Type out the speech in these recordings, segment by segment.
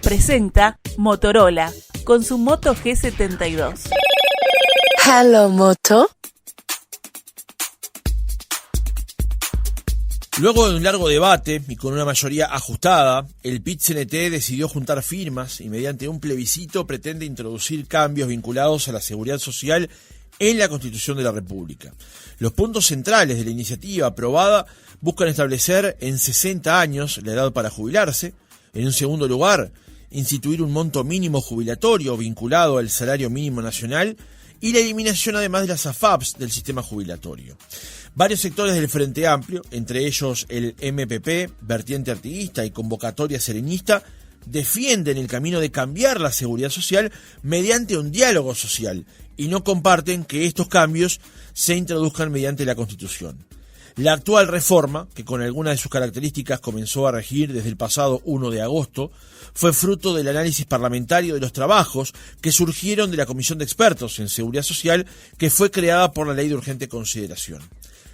presenta Motorola con su Moto G72. Hello, Moto. Luego de un largo debate y con una mayoría ajustada, el PIT-CNT decidió juntar firmas y mediante un plebiscito pretende introducir cambios vinculados a la seguridad social en la Constitución de la República. Los puntos centrales de la iniciativa aprobada buscan establecer en 60 años la edad para jubilarse. En un segundo lugar, instituir un monto mínimo jubilatorio vinculado al salario mínimo nacional y la eliminación además de las AFAPs del sistema jubilatorio. Varios sectores del Frente Amplio, entre ellos el MPP, vertiente artiguista y convocatoria serenista, defienden el camino de cambiar la seguridad social mediante un diálogo social y no comparten que estos cambios se introduzcan mediante la Constitución. La actual reforma, que con algunas de sus características comenzó a regir desde el pasado 1 de agosto, fue fruto del análisis parlamentario de los trabajos que surgieron de la Comisión de Expertos en Seguridad Social que fue creada por la Ley de Urgente Consideración.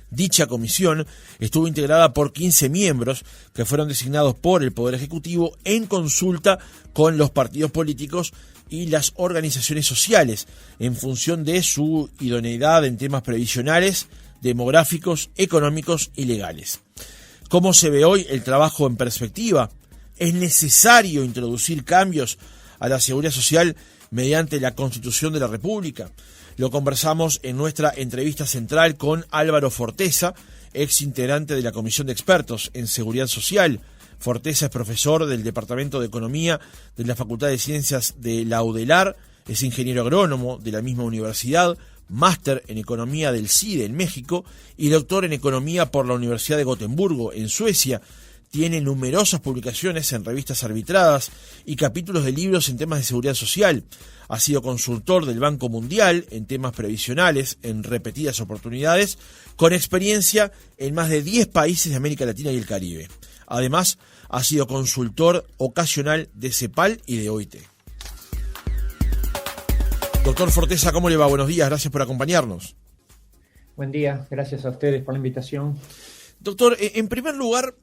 Dicha comisión estuvo integrada por 15 miembros que fueron designados por el Poder Ejecutivo en consulta con los partidos políticos y las organizaciones sociales en función de su idoneidad en temas previsionales, demográficos, económicos y legales. ¿Cómo se ve hoy el trabajo en perspectiva? ¿Es necesario introducir cambios a la seguridad social mediante la Constitución de la República? Lo conversamos en nuestra entrevista central con Álvaro Forteza, ex integrante de la Comisión de Expertos en Seguridad Social. Forteza es profesor del Departamento de Economía de la Facultad de Ciencias de la UDELAR, es ingeniero agrónomo de la misma universidad, máster en Economía del CIDE en México y doctor en Economía por la Universidad de Gotemburgo en Suecia. Tiene numerosas publicaciones en revistas arbitradas y capítulos de libros en temas de seguridad social. Ha sido consultor del Banco Mundial en temas previsionales en repetidas oportunidades, con experiencia en más de 10 países de América Latina y el Caribe. Además, ha sido consultor ocasional de CEPAL y de OIT. Doctor Forteza, ¿cómo le va? Buenos días, gracias por acompañarnos. Buen día, gracias a ustedes por la invitación. Doctor, en primer lugar,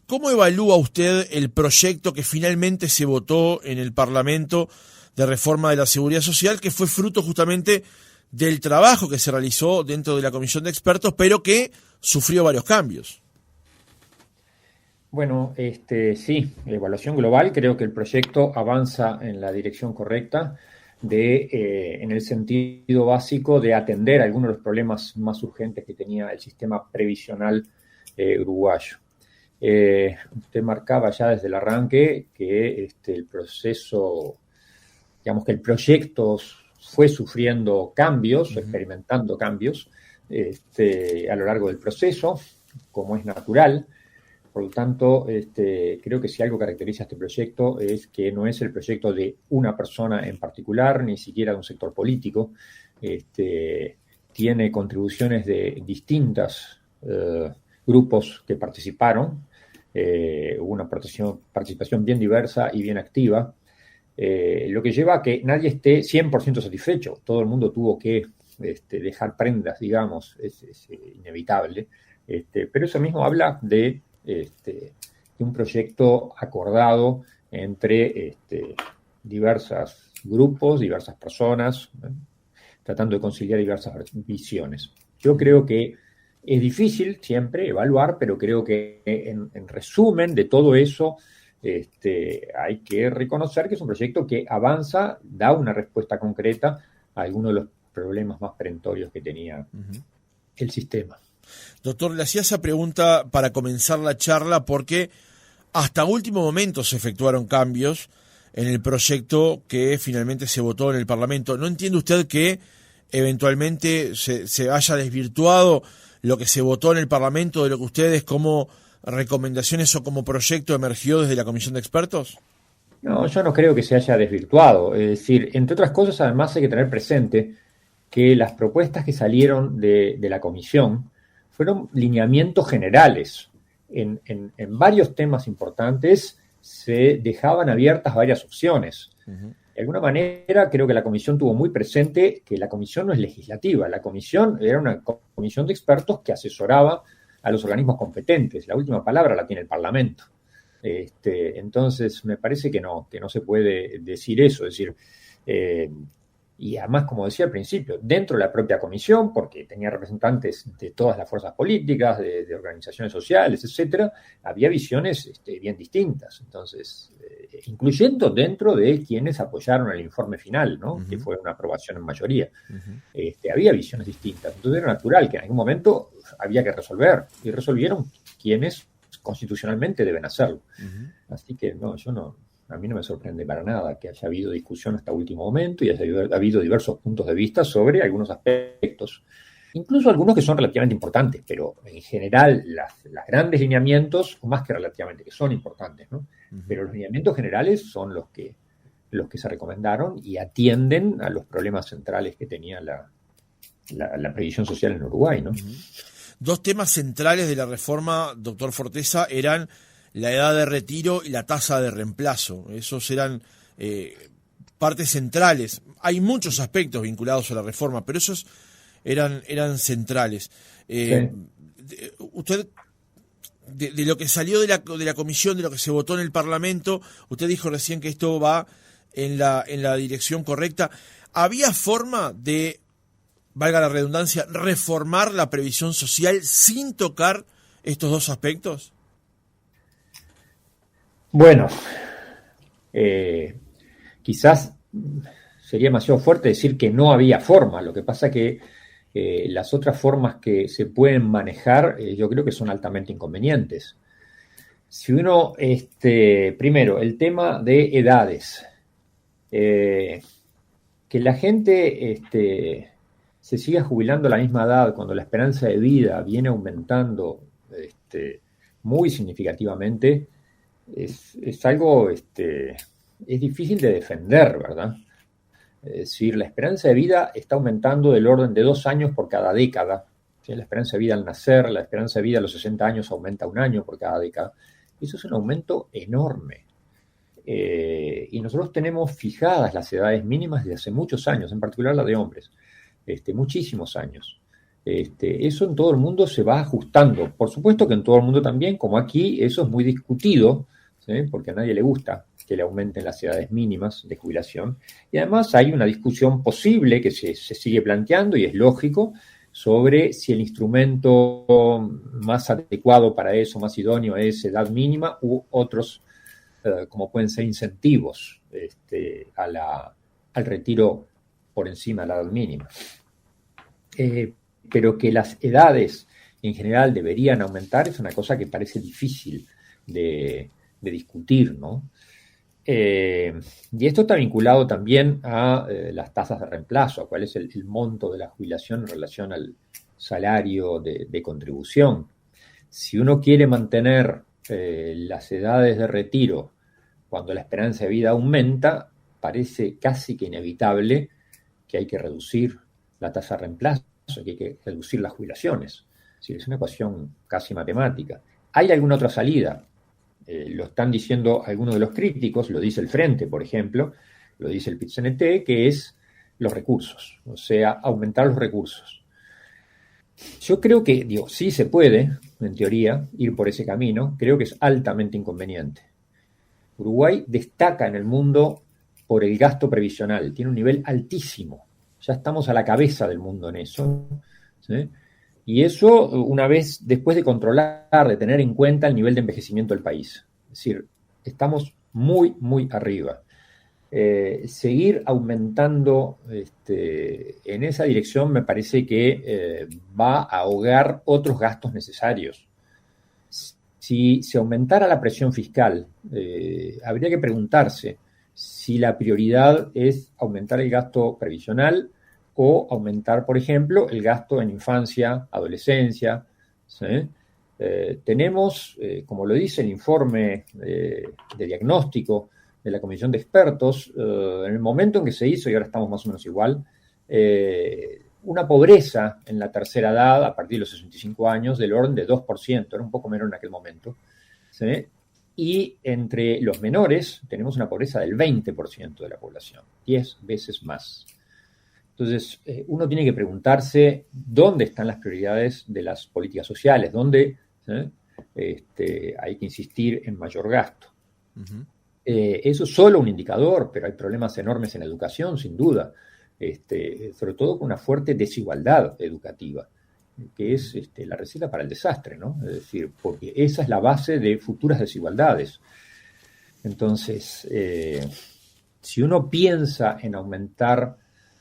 ¿cómo evalúa usted el proyecto que finalmente se votó en el Parlamento de reforma de la seguridad social, que fue fruto justamente del trabajo que se realizó dentro de la Comisión de Expertos, pero que sufrió varios cambios? Bueno, sí, evaluación global, creo que el proyecto avanza en la dirección correcta, en el sentido básico de atender algunos de los problemas más urgentes que tenía el sistema previsional uruguayo. Usted marcaba ya desde el arranque que el proceso, digamos que el proyecto fue sufriendo cambios, experimentando cambios a lo largo del proceso, como es natural. Por lo tanto, creo que si algo caracteriza a este proyecto es que no es el proyecto de una persona en particular, ni siquiera de un sector político. Tiene contribuciones de distintos grupos que participaron. Hubo una participación bien diversa y bien activa, lo que lleva a que nadie esté 100% satisfecho. Todo el mundo tuvo que dejar prendas, digamos, es inevitable. Pero eso mismo habla de un proyecto acordado entre diversos grupos, diversas personas, tratando de conciliar diversas visiones. Yo creo que es difícil siempre evaluar, pero creo que en resumen de todo eso hay que reconocer que es un proyecto que avanza, da una respuesta concreta a algunos de los problemas más perentorios que tenía el sistema. Doctor, le hacía esa pregunta para comenzar la charla porque hasta último momento se efectuaron cambios en el proyecto que finalmente se votó en el Parlamento. ¿No entiende usted que eventualmente se haya desvirtuado lo que se votó en el Parlamento de lo que ustedes como recomendaciones o como proyecto emergió desde la Comisión de Expertos? No, yo no creo que se haya desvirtuado. Es decir, entre otras cosas, además hay que tener presente que las propuestas que salieron de la Comisión fueron lineamientos generales. En varios temas importantes se dejaban abiertas varias opciones. De alguna manera, creo que la Comisión tuvo muy presente que la Comisión no es legislativa. La Comisión era una comisión de expertos que asesoraba a los organismos competentes. La última palabra la tiene el Parlamento. Entonces, me parece que no se puede decir eso. Es decir, y además, como decía al principio, dentro de la propia comisión, porque tenía representantes de todas las fuerzas políticas, de organizaciones sociales, etcétera, había visiones bien distintas. Entonces, incluyendo dentro de quienes apoyaron el informe final, ¿no? Que fue una aprobación en mayoría. Había visiones distintas. Entonces era natural que en algún momento había que resolver, y resolvieron quienes constitucionalmente deben hacerlo. Así que a mí no me sorprende para nada que haya habido discusión hasta último momento y haya habido diversos puntos de vista sobre algunos aspectos, incluso algunos que son relativamente importantes, pero en general los grandes lineamientos, o más que relativamente, que son importantes, ¿no? Pero los lineamientos generales son los que se recomendaron y atienden a los problemas centrales que tenía la previsión social en Uruguay, ¿no? Dos temas centrales de la reforma, doctor Forteza, eran la edad de retiro y la tasa de reemplazo. Esos eran partes centrales. Hay muchos aspectos vinculados a la reforma, pero esos eran centrales. Sí. Usted, de lo que salió de la comisión, de lo que se votó en el Parlamento, usted dijo recién que esto va en la dirección correcta. ¿Había forma de, valga la redundancia, reformar la previsión social sin tocar estos dos aspectos? Bueno, quizás sería demasiado fuerte decir que no había forma. Lo que pasa que las otras formas que se pueden manejar, yo creo que son altamente inconvenientes. Si uno, primero, el tema de edades. Que la gente se siga jubilando a la misma edad cuando la esperanza de vida viene aumentando muy significativamente, es algo, es difícil de defender, ¿verdad? Es decir, la esperanza de vida está aumentando del orden de 2 años por cada década. ¿Sí? La esperanza de vida al nacer, la esperanza de vida a los 60 años aumenta 1 año por cada década. Eso es un aumento enorme. Y nosotros tenemos fijadas las edades mínimas desde hace muchos años, en particular la de hombres, muchísimos años. Eso en todo el mundo se va ajustando. Por supuesto que en todo el mundo también, como aquí, eso es muy discutido, ¿sí? Porque a nadie le gusta que le aumenten las edades mínimas de jubilación. Y además hay una discusión posible que se sigue planteando, y es lógico, sobre si el instrumento más adecuado para eso, más idóneo, es edad mínima u otros, como pueden ser incentivos al retiro por encima de la edad mínima. Pero que las edades en general deberían aumentar es una cosa que parece difícil de discutir, ¿no? Y esto está vinculado también a las tasas de reemplazo, a cuál es el monto de la jubilación en relación al salario de contribución. Si uno quiere mantener las edades de retiro cuando la esperanza de vida aumenta, parece casi que inevitable que hay que reducir la tasa de reemplazo, que hay que reducir las jubilaciones. Es una ecuación casi matemática. ¿Hay alguna otra salida? Lo están diciendo algunos de los críticos, lo dice el Frente, por ejemplo, lo dice el PIT-CNT, que es los recursos, o sea, aumentar los recursos. Yo creo que, sí se puede, en teoría, ir por ese camino. Creo que es altamente inconveniente. Uruguay destaca en el mundo por el gasto previsional, tiene un nivel altísimo. Ya estamos a la cabeza del mundo en eso, ¿sí? Y eso, una vez, después de controlar, de tener en cuenta el nivel de envejecimiento del país. Es decir, estamos muy, muy arriba. Seguir aumentando en esa dirección me parece que va a ahogar otros gastos necesarios. Si se aumentara la presión fiscal, habría que preguntarse si la prioridad es aumentar el gasto previsional o aumentar, por ejemplo, el gasto en infancia, adolescencia, ¿sí? Tenemos, como lo dice el informe de diagnóstico de la Comisión de Expertos, en el momento en que se hizo, y ahora estamos más o menos igual, una pobreza en la tercera edad, a partir de los 65 años, del orden de 2%, era un poco menor en aquel momento, ¿sí? Y entre los menores tenemos una pobreza del 20% de la población, 10 veces más. Entonces, uno tiene que preguntarse dónde están las prioridades de las políticas sociales, dónde, hay que insistir en mayor gasto. Ujú. Eso es solo un indicador, pero hay problemas enormes en educación, sin duda, sobre todo con una fuerte desigualdad educativa, que es la receta para el desastre, ¿no? Es decir, porque esa es la base de futuras desigualdades. Entonces, si uno piensa en aumentar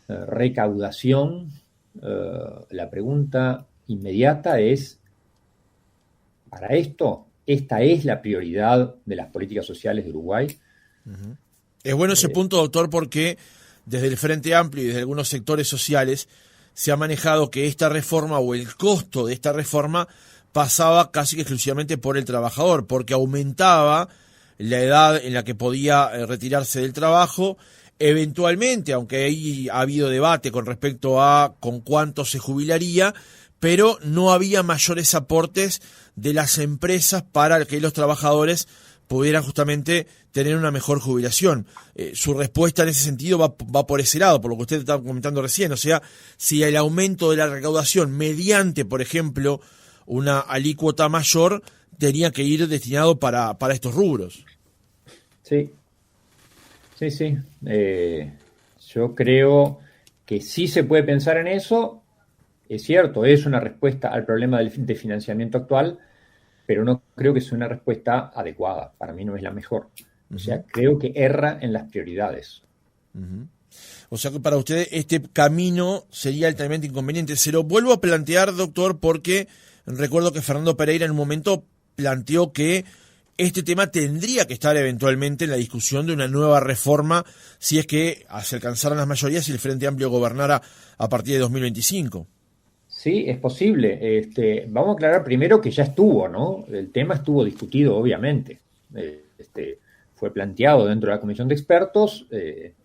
recaudación, la pregunta inmediata es, ¿para esto? ¿Esta es la prioridad de las políticas sociales de Uruguay? Uh-huh. Es bueno ese punto, doctor, porque desde el Frente Amplio y desde algunos sectores sociales se ha manejado que esta reforma o el costo de esta reforma pasaba casi que exclusivamente por el trabajador, porque aumentaba la edad en la que podía retirarse del trabajo. Eventualmente, aunque ahí ha habido debate con respecto a con cuánto se jubilaría, pero no había mayores aportes de las empresas para que los trabajadores pudieran justamente tener una mejor jubilación. Su respuesta en ese sentido va por ese lado, por lo que usted estaba comentando recién. O sea, si el aumento de la recaudación mediante, por ejemplo, una alícuota mayor, tenía que ir destinado para estos rubros. Sí. Yo creo que sí se puede pensar en eso. Es cierto, es una respuesta al problema de financiamiento actual, pero no creo que sea una respuesta adecuada. Para mí no es la mejor. O sea, creo que erra en las prioridades. Uh-huh. O sea que para usted este camino sería altamente inconveniente. Se lo vuelvo a plantear, doctor, porque recuerdo que Fernando Pereira en un momento planteó que este tema tendría que estar eventualmente en la discusión de una nueva reforma si es que se alcanzaran las mayorías y el Frente Amplio gobernara a partir de 2025. Sí, es posible. Vamos a aclarar primero que ya estuvo, ¿no? El tema estuvo discutido, obviamente. Fue planteado dentro de la comisión de expertos,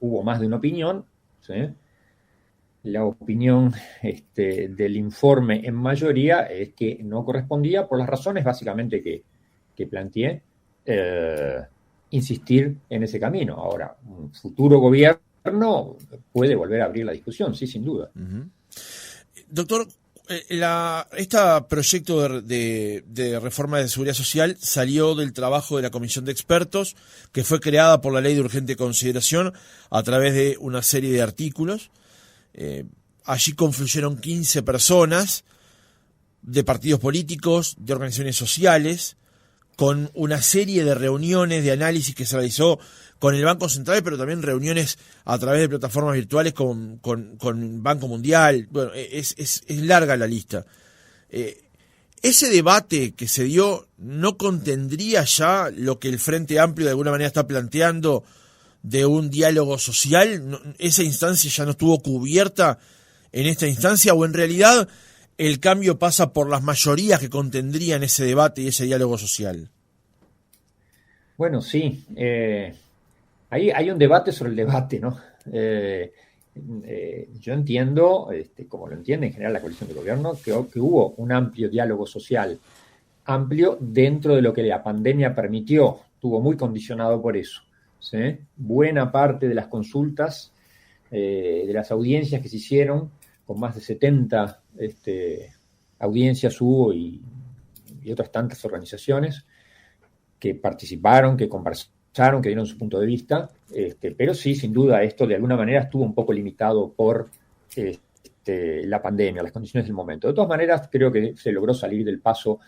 hubo más de una opinión, ¿sí? La opinión del informe en mayoría es que no correspondía por las razones básicamente que planteé, insistir en ese camino. Ahora, un futuro gobierno puede volver a abrir la discusión, sí, sin duda. Uh-huh. Doctor, este proyecto de reforma de seguridad social salió del trabajo de la comisión de expertos que fue creada por la ley de urgente consideración a través de una serie de artículos. Allí confluyeron 15 personas de partidos políticos, de organizaciones sociales, con una serie de reuniones de análisis que se realizó con el Banco Central, pero también reuniones a través de plataformas virtuales con Banco Mundial. Bueno, es larga la lista. ¿Ese debate que se dio no contendría ya lo que el Frente Amplio de alguna manera está planteando de un diálogo social? ¿Esa instancia ya no estuvo cubierta en esta instancia o en realidad el cambio pasa por las mayorías que contendrían ese debate y ese diálogo social? Bueno, sí. Hay un debate sobre el debate, ¿no? Yo entiendo, como lo entiende en general la coalición de gobierno, que hubo un amplio diálogo social, amplio dentro de lo que la pandemia permitió, estuvo muy condicionado por eso, ¿sí? Buena parte de las consultas, de las audiencias que se hicieron, con más de 70 audiencias hubo y otras tantas organizaciones que participaron, que conversaron, que dieron su punto de vista, pero sí, sin duda, esto de alguna manera estuvo un poco limitado por la pandemia, las condiciones del momento. De todas maneras, creo que se logró salir del paso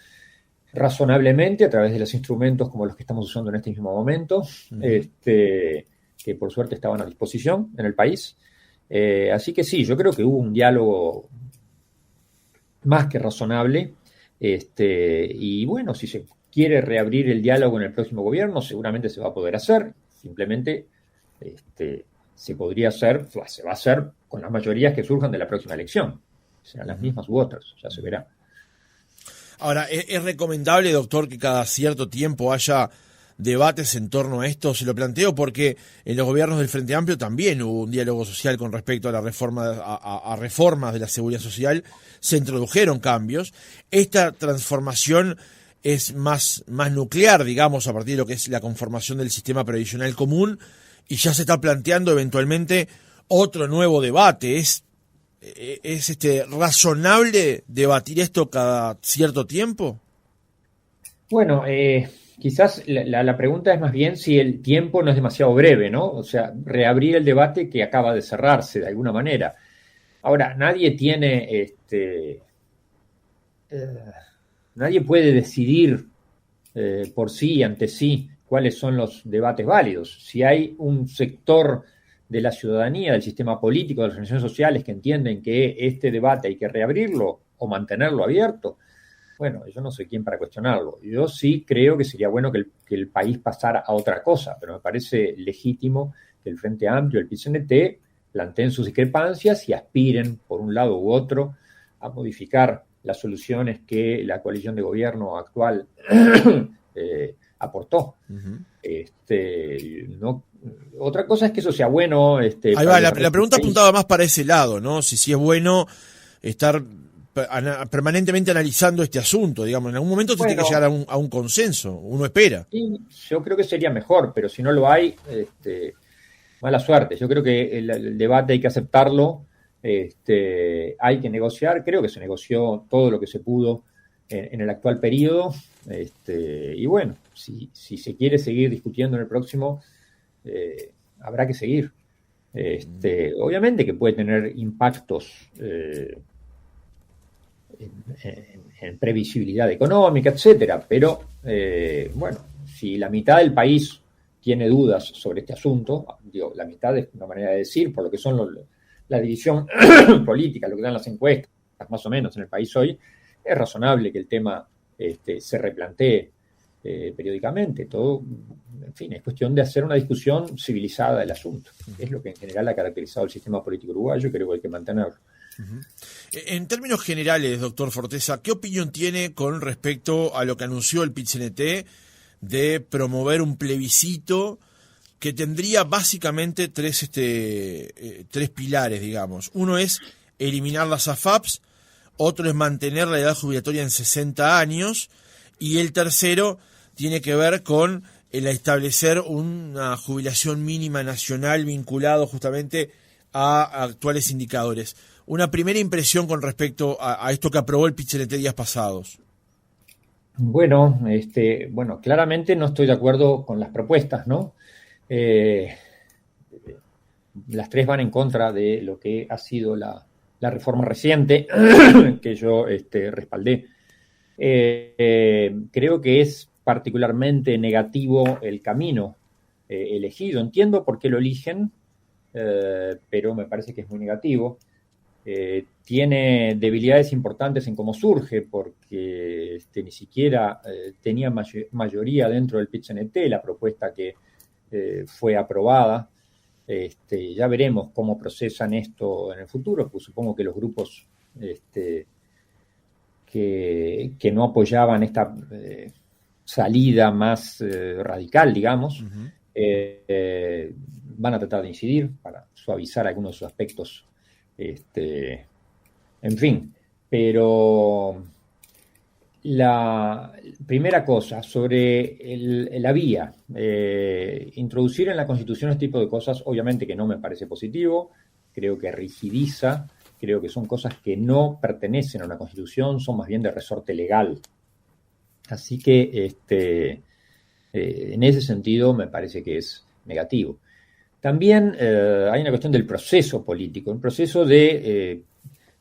razonablemente a través de los instrumentos como los que estamos usando en este mismo momento, que por suerte estaban a disposición en el país. Así que sí, yo creo que hubo un diálogo más que razonable, y bueno, si se quiere reabrir el diálogo en el próximo gobierno, seguramente se va a poder hacer, simplemente se podría hacer, se va a hacer con las mayorías que surjan de la próxima elección, serán las mismas u otras, ya se verá. Ahora, ¿es recomendable, doctor, que cada cierto tiempo haya debates en torno a esto? Se lo planteo porque en los gobiernos del Frente Amplio también hubo un diálogo social con respecto a la reforma, a reformas de la seguridad social, se introdujeron cambios. Esta transformación es más nuclear, digamos, a partir de lo que es la conformación del sistema previsional común, y ya se está planteando eventualmente otro nuevo debate. ¿Es razonable debatir esto cada cierto tiempo? Bueno, quizás la pregunta es más bien si el tiempo no es demasiado breve, ¿no? O sea, reabrir el debate que acaba de cerrarse de alguna manera. Ahora, nadie puede decidir por sí y ante sí cuáles son los debates válidos. Si hay un sector de la ciudadanía, del sistema político, de las organizaciones sociales que entienden que este debate hay que reabrirlo o mantenerlo abierto, bueno, yo no soy quien para cuestionarlo. Yo sí creo que sería bueno que el país pasara a otra cosa, pero me parece legítimo que el Frente Amplio, el PIT-CNT, planteen sus discrepancias y aspiren, por un lado u otro, a modificar las soluciones que la coalición de gobierno actual aportó. No, otra cosa es que eso sea bueno. Ahí va, la pregunta apuntaba más para ese lado, ¿no? Si es bueno estar permanentemente analizando este asunto, digamos, en algún momento tiene que llegar a un consenso, uno espera. Sí, yo creo que sería mejor, pero si no lo hay, mala suerte. Yo creo que el debate hay que aceptarlo, hay que negociar, creo que se negoció todo lo que se pudo en el actual periodo, y bueno, si se quiere seguir discutiendo en el próximo, habrá que seguir. Obviamente que puede tener impactos en previsibilidad económica, etcétera, pero bueno, si la mitad del país tiene dudas sobre este asunto, digo, la mitad es una manera de decir, por lo que son la división política, lo que dan las encuestas, más o menos en el país hoy, es razonable que el tema se replantee periódicamente. Todo, en fin, es cuestión de hacer una discusión civilizada del asunto. Es lo que en general ha caracterizado el sistema político uruguayo y creo que hay que mantenerlo. En términos generales, doctor Forteza, ¿qué opinión tiene con respecto a lo que anunció el PIT-CNT de promover un plebiscito que tendría básicamente tres pilares, digamos? Uno es eliminar las AFAPs, otro es mantener la edad jubilatoria en 60 años y el tercero tiene que ver con el establecer una jubilación mínima nacional vinculado justamente a actuales indicadores. Una primera impresión con respecto a esto que aprobó el PIT-CNT días pasados. Bueno, claramente no estoy de acuerdo con las propuestas, ¿no? Las tres van en contra de lo que ha sido la reforma reciente que yo respaldé. Creo que es particularmente negativo el camino elegido. Entiendo por qué lo eligen, pero me parece que es muy negativo. Tiene debilidades importantes en cómo surge, porque ni siquiera tenía mayoría dentro del PIT-CNT la propuesta que fue aprobada. Ya veremos cómo procesan esto en el futuro, pues supongo que los grupos que no apoyaban esta salida más radical, digamos, van a tratar de incidir para suavizar algunos de sus aspectos. En fin, pero la primera cosa sobre la vía, introducir en la Constitución este tipo de cosas, obviamente que no me parece positivo, creo que rigidiza, creo que son cosas que no pertenecen a una Constitución, son más bien de resorte legal. Así que en ese sentido me parece que es negativo. También hay una cuestión del proceso político, un proceso de,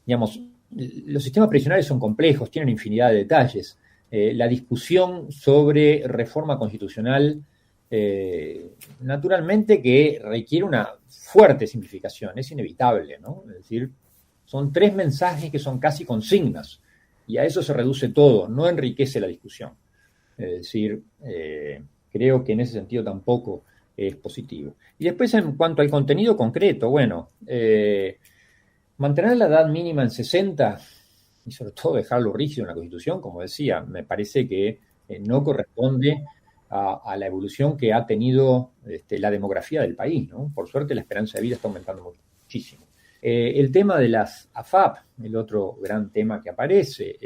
los sistemas previsionales son complejos, tienen infinidad de detalles. La discusión sobre reforma constitucional, naturalmente que requiere una fuerte simplificación, es inevitable, ¿no? Es decir, son tres mensajes que son casi consignas, y a eso se reduce todo, no enriquece la discusión. Es decir, creo que en ese sentido tampoco es positivo. Y después, en cuanto al contenido concreto, bueno, mantener la edad mínima en 60 y sobre todo dejarlo rígido en la Constitución, como decía, me parece que no corresponde a la evolución que ha tenido la demografía del país, ¿no? Por suerte la esperanza de vida está aumentando muchísimo. El tema de las AFAP, el otro gran tema que aparece,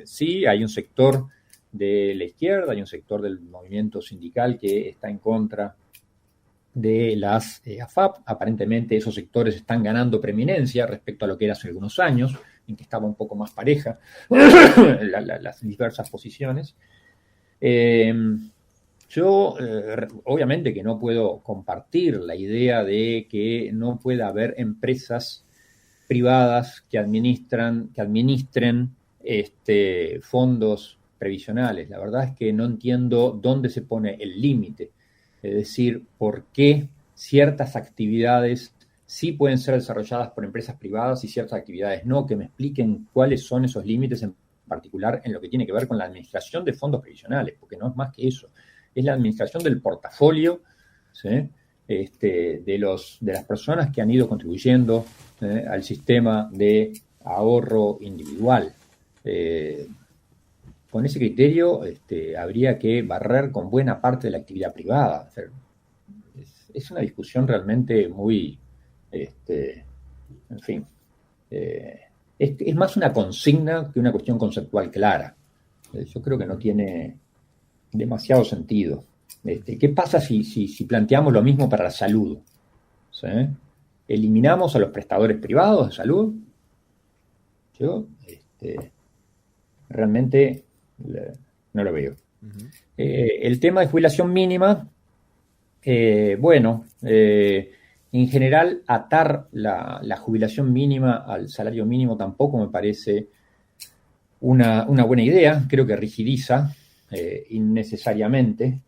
sí, hay un sector de la izquierda, hay un sector del movimiento sindical que está en contra de las AFAP. Aparentemente esos sectores están ganando preeminencia respecto a lo que era hace algunos años, en que estaba un poco más pareja las diversas posiciones. Yo, obviamente que no puedo compartir la idea de que no pueda haber empresas privadas que administren fondos previsionales. La verdad es que no entiendo dónde se pone el límite. Es decir, por qué ciertas actividades sí pueden ser desarrolladas por empresas privadas y ciertas actividades no, que me expliquen cuáles son esos límites en particular en lo que tiene que ver con la administración de fondos previsionales, porque no es más que eso, es la administración del portafolio, ¿sí? De las personas que han ido contribuyendo al sistema de ahorro individual. Con ese criterio habría que barrer con buena parte de la actividad privada. O sea, es una discusión realmente muy, en fin, es más una consigna que una cuestión conceptual clara. Yo creo que no tiene demasiado sentido. ¿Qué pasa si planteamos lo mismo para la salud? ¿Sí? ¿Eliminamos a los prestadores privados de salud? Yo realmente no lo veo. Uh-huh. El tema de jubilación mínima, en general atar la jubilación mínima al salario mínimo tampoco me parece una buena idea. Creo que rigidiza innecesariamente.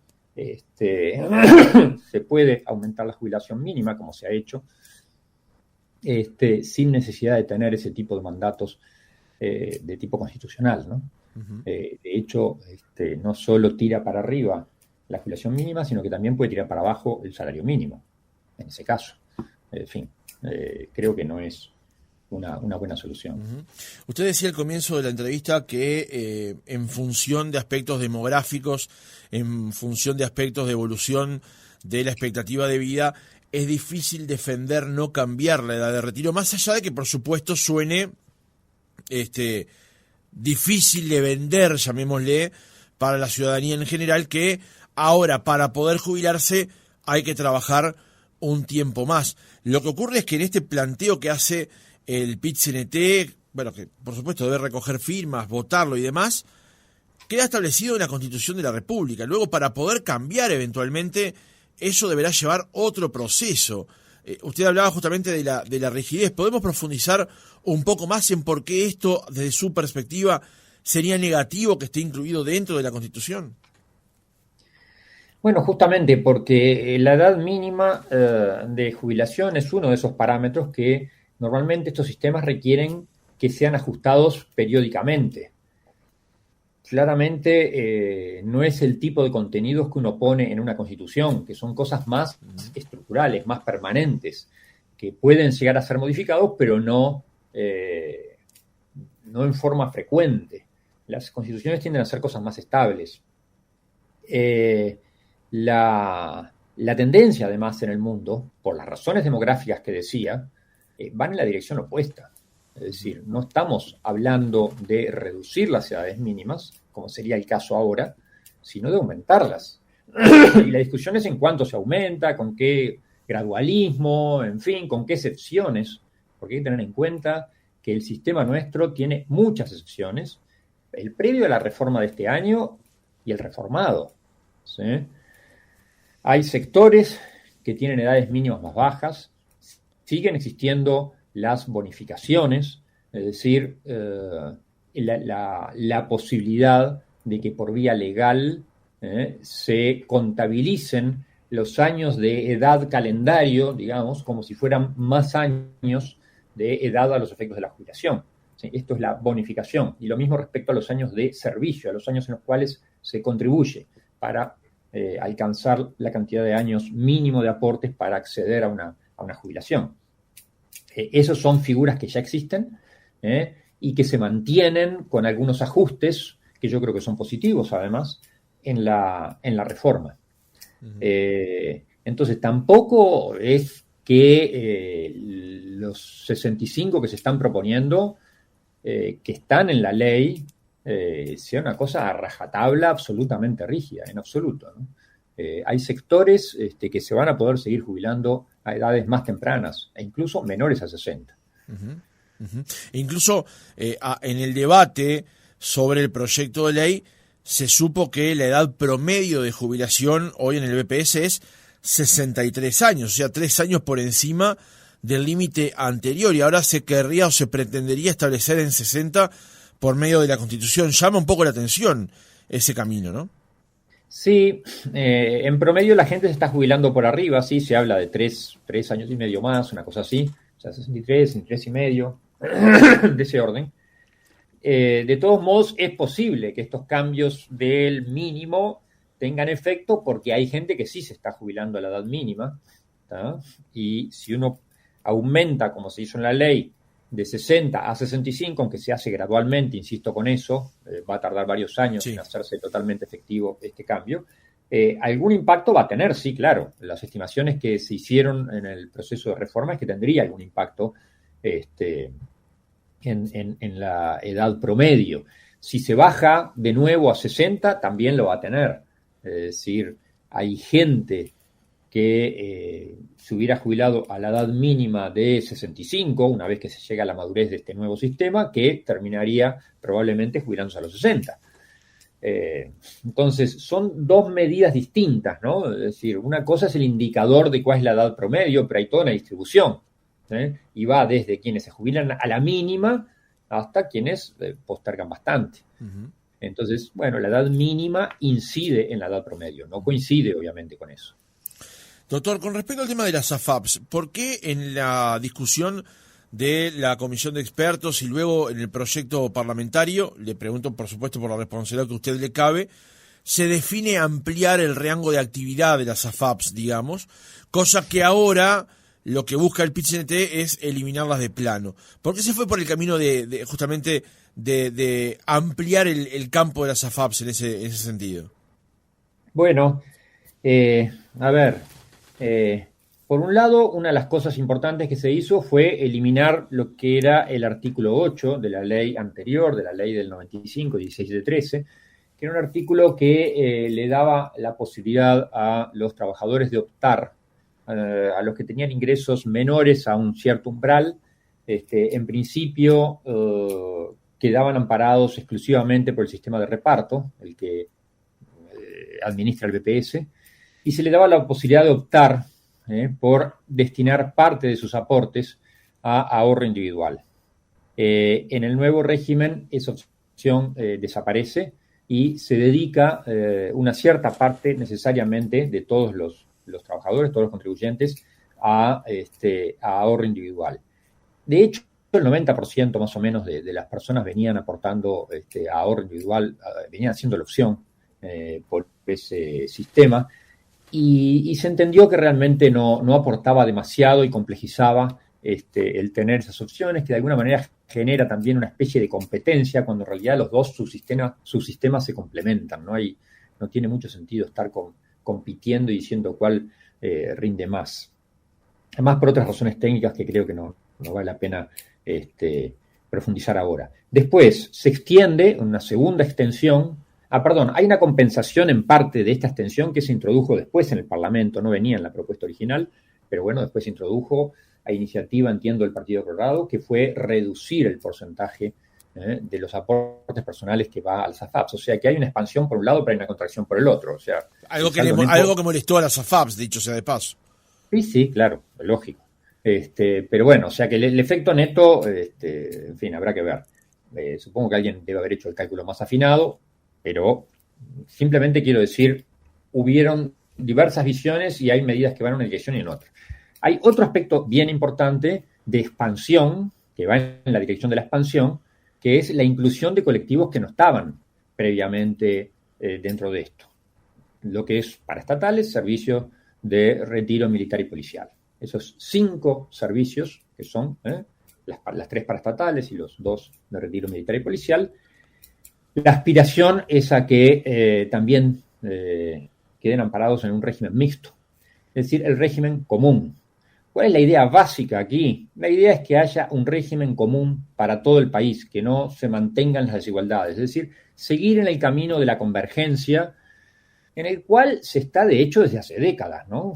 Se puede aumentar la jubilación mínima, como se ha hecho, sin necesidad de tener ese tipo de mandatos de tipo constitucional, ¿no? Uh-huh. De hecho, no solo tira para arriba la jubilación mínima, sino que también puede tirar para abajo el salario mínimo, en ese caso. En fin, creo que no es una buena solución. Uh-huh. Usted decía al comienzo de la entrevista que en función de aspectos demográficos, en función de aspectos de evolución de la expectativa de vida, es difícil defender no cambiar la edad de retiro, más allá de que por supuesto suene difícil de vender, llamémosle, para la ciudadanía en general, que ahora para poder jubilarse hay que trabajar un tiempo más. Lo que ocurre es que en este planteo que hace el PIT-CNT, bueno, que por supuesto debe recoger firmas, votarlo y demás, queda establecido en la Constitución de la República. Luego, para poder cambiar eventualmente, eso deberá llevar otro proceso. Usted hablaba justamente de la rigidez. ¿Podemos profundizar un poco más en por qué esto, desde su perspectiva, sería negativo que esté incluido dentro de la Constitución? Bueno, justamente porque la edad mínima de jubilación es uno de esos parámetros que normalmente estos sistemas requieren que sean ajustados periódicamente. Claramente no es el tipo de contenidos que uno pone en una constitución, que son cosas más estructurales, más permanentes, que pueden llegar a ser modificados, pero no en forma frecuente. Las constituciones tienden a ser cosas más estables. La tendencia, además, en el mundo, por las razones demográficas que decía, van en la dirección opuesta. Es decir, no estamos hablando de reducir las edades mínimas, como sería el caso ahora, sino de aumentarlas. Y la discusión es en cuánto se aumenta, con qué gradualismo, en fin, con qué excepciones, porque hay que tener en cuenta que el sistema nuestro tiene muchas excepciones, el previo a la reforma de este año y el reformado, ¿sí? Hay sectores que tienen edades mínimas más bajas, siguen existiendo las bonificaciones, es decir, la posibilidad de que por vía legal se contabilicen los años de edad calendario, digamos, como si fueran más años de edad a los efectos de la jubilación. ¿Sí? Esto es la bonificación. Y lo mismo respecto a los años de servicio, a los años en los cuales se contribuye para alcanzar la cantidad de años mínimo de aportes para acceder a una jubilación. Esas son figuras que ya existen y que se mantienen con algunos ajustes que yo creo que son positivos, además, en la reforma. Uh-huh. Entonces, tampoco es que los 65 que se están proponiendo, que están en la ley, sea una cosa a rajatabla absolutamente rígida, en absoluto, ¿no? Hay sectores que se van a poder seguir jubilando a edades más tempranas e incluso menores a 60. Uh-huh. Uh-huh. E incluso en el debate sobre el proyecto de ley se supo que la edad promedio de jubilación hoy en el BPS es 63 años, o sea, 3 años por encima del límite anterior, y ahora se querría o se pretendería establecer en 60 por medio de la Constitución. Llama un poco la atención ese camino, ¿no? Sí, en promedio la gente se está jubilando por arriba, sí, se habla de 3 años y medio más, una cosa así, o sea, 63 y medio, de ese orden. De todos modos, es posible que estos cambios del mínimo tengan efecto porque hay gente que sí se está jubilando a la edad mínima, ¿tá? Y si uno aumenta, como se hizo en la ley, de 60 a 65, aunque se hace gradualmente, insisto con eso, va a tardar varios años en hacerse totalmente efectivo este cambio, algún impacto va a tener, sí, claro. Las estimaciones que se hicieron en el proceso de reforma es que tendría algún impacto en la edad promedio. Si se baja de nuevo a 60, también lo va a tener. Es decir, hay gente que se hubiera jubilado a la edad mínima de 65, una vez que se llega a la madurez de este nuevo sistema, que terminaría probablemente jubilándose a los 60. Entonces, son dos medidas distintas, ¿no? Es decir, una cosa es el indicador de cuál es la edad promedio, pero hay toda una distribución, y va desde quienes se jubilan a la mínima hasta quienes postergan bastante. Uh-huh. Entonces, bueno, la edad mínima incide en la edad promedio, no coincide obviamente con eso. Doctor, con respecto al tema de las AFAPs, ¿por qué en la discusión de la comisión de expertos y luego en el proyecto parlamentario, le pregunto por supuesto por la responsabilidad que a usted le cabe, se define ampliar el rango de actividad de las AFAPs, digamos, cosa que ahora lo que busca el PIT-CNT es eliminarlas de plano? ¿Por qué se fue por el camino de justamente de ampliar el campo de las AFAPs en ese sentido? Bueno, a ver, por un lado, una de las cosas importantes que se hizo fue eliminar lo que era el artículo 8 de la ley anterior, de la ley del 95, 16 de 13, que era un artículo que le daba la posibilidad a los trabajadores de optar, a los que tenían ingresos menores a un cierto umbral, en principio quedaban amparados exclusivamente por el sistema de reparto, el que administra el BPS, y se le daba la posibilidad de optar por destinar parte de sus aportes a ahorro individual. En el nuevo régimen esa opción desaparece y se dedica una cierta parte necesariamente de todos los trabajadores, todos los contribuyentes, a ahorro individual. De hecho, el 90% más o menos de las personas venían aportando a ahorro individual, venían haciendo la opción por ese sistema, y se entendió que realmente no aportaba demasiado y complejizaba el tener esas opciones, que de alguna manera genera también una especie de competencia, cuando en realidad los dos, sus sistemas se complementan, no tiene mucho sentido estar compitiendo y diciendo cuál rinde más. Además, por otras razones técnicas que creo que no vale la pena profundizar ahora. Después, se extiende una segunda extensión. Hay una compensación en parte de esta extensión que se introdujo después en el Parlamento, no venía en la propuesta original, pero bueno, después se introdujo a iniciativa, entiendo, del Partido Colorado, que fue reducir el porcentaje de los aportes personales que va a las AFAPs. O sea, que hay una expansión por un lado, pero hay una contracción por el otro. O sea, algo que molestó a las AFAPs, dicho sea de paso. Sí, claro, lógico. Pero bueno, o sea que el efecto neto, en fin, habrá que ver. Supongo que alguien debe haber hecho el cálculo más afinado, pero simplemente quiero decir, hubieron diversas visiones y hay medidas que van en una dirección y en otra. Hay otro aspecto bien importante de expansión, que va en la dirección de la expansión, que es la inclusión de colectivos que no estaban previamente dentro de esto. Lo que es paraestatales, servicios de retiro militar y policial. Esos 5 servicios, que son las 3 paraestatales y los 2 de retiro militar y policial, la aspiración es a que también queden amparados en un régimen mixto, es decir, el régimen común. ¿Cuál es la idea básica aquí? La idea es que haya un régimen común para todo el país, que no se mantengan las desigualdades, es decir, seguir en el camino de la convergencia, en el cual se está, de hecho, desde hace décadas, ¿no?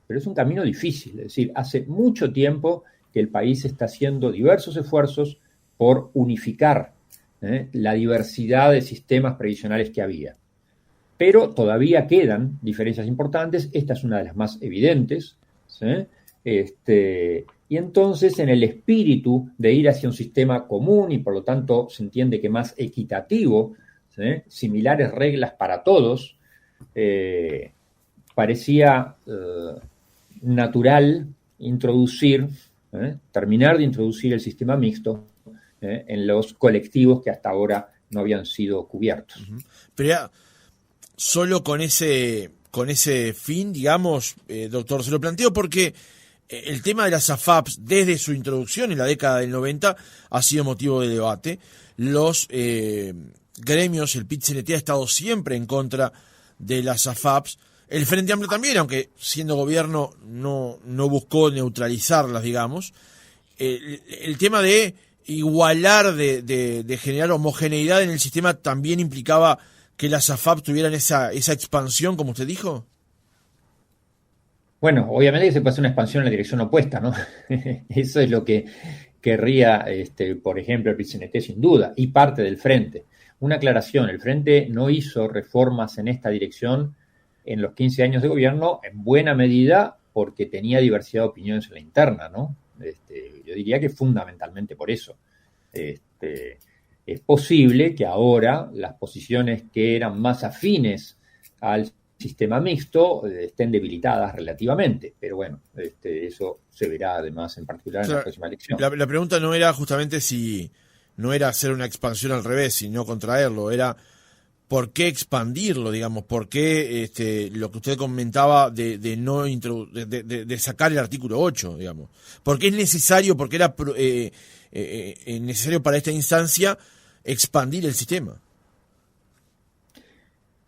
Pero es un camino difícil, es decir, hace mucho tiempo que el país está haciendo diversos esfuerzos por unificar la diversidad de sistemas previsionales que había. Pero todavía quedan diferencias importantes, esta es una de las más evidentes, ¿sí? Y entonces, en el espíritu de ir hacia un sistema común y por lo tanto se entiende que más equitativo, ¿sí? Similares reglas para todos, parecía natural terminar de introducir el sistema mixto en los colectivos que hasta ahora no habían sido cubiertos. Pero ya, solo con ese fin, digamos, doctor, se lo planteo porque el tema de las AFAPs, desde su introducción en la década del 90, ha sido motivo de debate. Los gremios, el PIT-CNT ha estado siempre en contra de las AFAPs. El Frente Amplio también, aunque siendo gobierno no buscó neutralizarlas, digamos. El tema de igualar, de generar homogeneidad en el sistema, también implicaba que las AFAP tuvieran esa expansión, como usted dijo. Bueno, obviamente que se puede hacer una expansión en la dirección opuesta, ¿no? Eso es lo que querría, por ejemplo, el PIT-CNT sin duda, y parte del Frente. Una aclaración, el Frente no hizo reformas en esta dirección en los 15 años de gobierno, en buena medida porque tenía diversidad de opiniones en la interna, ¿no? Yo diría que fundamentalmente por eso. Es posible que ahora las posiciones que eran más afines al sistema mixto estén debilitadas relativamente, pero bueno, eso se verá además en particular en la próxima elección. La pregunta no era justamente si no era hacer una expansión al revés, sino contraerlo, era por qué expandirlo, digamos, por qué lo que usted comentaba de no de sacar el artículo 8, digamos, por qué es necesario, porque era necesario para esta instancia expandir el sistema.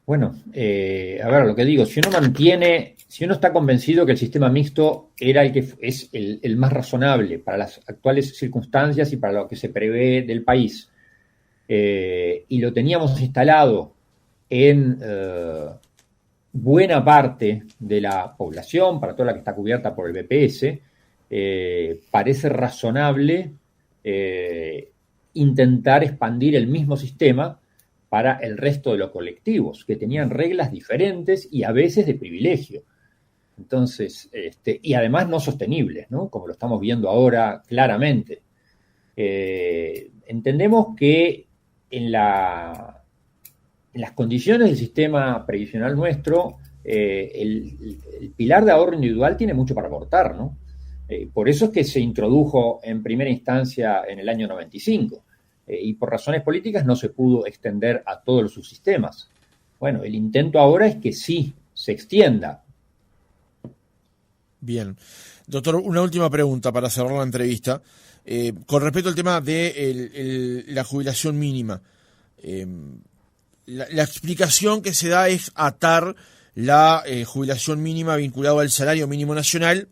Bueno, a ver, lo que digo, si uno está convencido que el sistema mixto era el que es el más razonable para las actuales circunstancias y para lo que se prevé del país, y lo teníamos instalado en buena parte de la población, para toda la que está cubierta por el BPS, parece razonable intentar expandir el mismo sistema para el resto de los colectivos, que tenían reglas diferentes y a veces de privilegio. Entonces, y además no sostenibles, ¿no? Como lo estamos viendo ahora claramente. Entendemos que en las condiciones del sistema previsional nuestro, el pilar de ahorro individual tiene mucho para aportar, ¿no? Por eso es que se introdujo en primera instancia en el año 95. Y por razones políticas no se pudo extender a todos los subsistemas. Bueno, el intento ahora es que sí se extienda. Bien. Doctor, una última pregunta para cerrar la entrevista. Con respecto al tema de la jubilación mínima. La explicación que se da es atar la jubilación mínima vinculada al salario mínimo nacional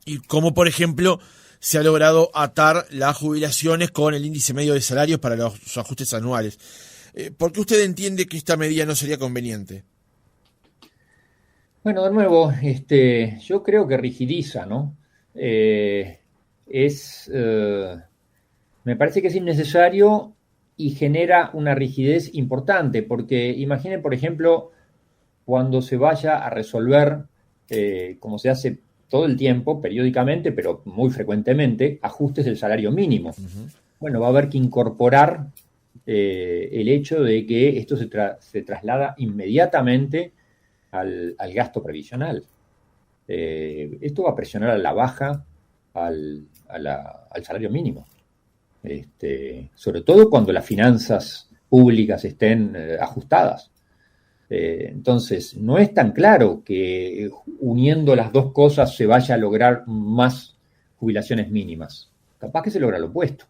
y como, por ejemplo, se ha logrado atar las jubilaciones con el índice medio de salarios para los ajustes anuales. ¿Por qué usted entiende que esta medida no sería conveniente? Bueno, de nuevo, yo creo que rigidiza, ¿no? Me parece que es innecesario y genera una rigidez importante, porque imaginen, por ejemplo, cuando se vaya a resolver, como se hace todo el tiempo, periódicamente, pero muy frecuentemente, ajustes del salario mínimo. Uh-huh. Bueno, va a haber que incorporar el hecho de que esto se traslada inmediatamente al gasto previsional. Esto va a presionar a la baja al salario mínimo. Sobre todo cuando las finanzas públicas estén ajustadas. Entonces, no es tan claro que uniendo las dos cosas se vaya a lograr más jubilaciones mínimas. Capaz que se logra lo opuesto.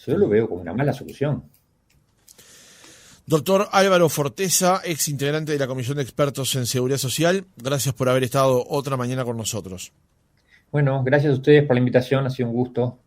Yo lo veo como una mala solución. Doctor Álvaro Forteza, ex integrante de la Comisión de Expertos en Seguridad Social, gracias por haber estado otra mañana con nosotros. Bueno, gracias a ustedes por la invitación, ha sido un gusto.